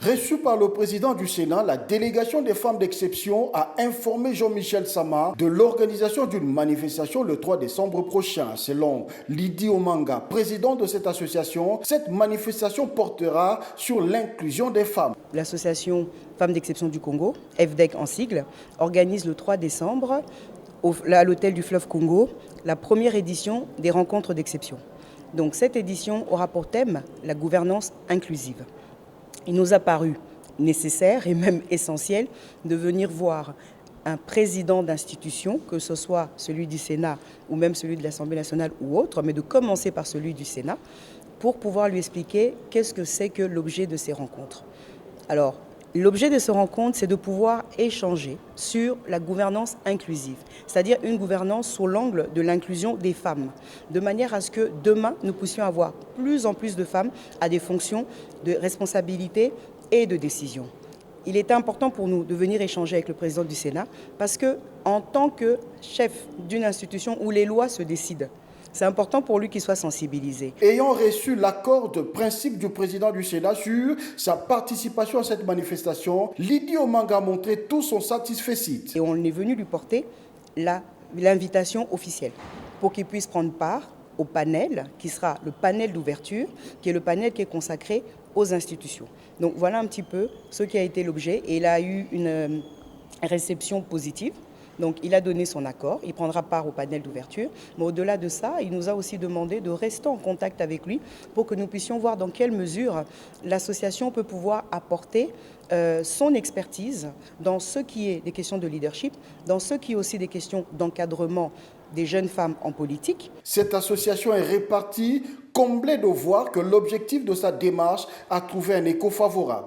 Reçue par le président du Sénat, la délégation des femmes d'exception a informé Jean-Michel Sama de l'organisation d'une manifestation le 3 décembre prochain. Selon Lydie Omanga, président de cette association, cette manifestation portera sur l'inclusion des femmes. L'association Femmes d'exception du Congo, FDEC en sigle, organise le 3 décembre à l'hôtel du Fleuve Congo la première édition des rencontres d'exception. Donc cette édition aura pour thème la gouvernance inclusive. Il nous a paru nécessaire et même essentiel de venir voir un président d'institution, que ce soit celui du Sénat ou même celui de l'Assemblée nationale ou autre, mais de commencer par celui du Sénat, pour pouvoir lui expliquer qu'est-ce que c'est que l'objet de ces rencontres. Alors, l'objet de ces rencontres, c'est de pouvoir échanger sur la gouvernance inclusive, c'est-à-dire une gouvernance sous l'angle de l'inclusion des femmes, de manière à ce que demain, nous puissions avoir plus en plus de femmes à des fonctions de responsabilité et de décision. Il est important pour nous de venir échanger avec le président du Sénat parce que, en tant que chef d'une institution où les lois se décident, c'est important pour lui qu'il soit sensibilisé. Ayant reçu l'accord de principe du président du Sénat sur sa participation à cette manifestation, Lydie Omanga a montré tout son satisfecit. Et on est venu lui porter l'invitation officielle pour qu'il puisse prendre part au panel, qui sera le panel d'ouverture, qui est le panel qui est consacré aux institutions. Donc voilà un petit peu ce qui a été l'objet, et il a eu une réception positive. Donc il a donné son accord, il prendra part au panel d'ouverture, mais au-delà de ça, il nous a aussi demandé de rester en contact avec lui pour que nous puissions voir dans quelle mesure l'association peut pouvoir apporter son expertise dans ce qui est des questions de leadership, dans ce qui est aussi des questions d'encadrement des jeunes femmes en politique. Cette association est répartie, comblée de voir que l'objectif de sa démarche a trouvé un écho favorable.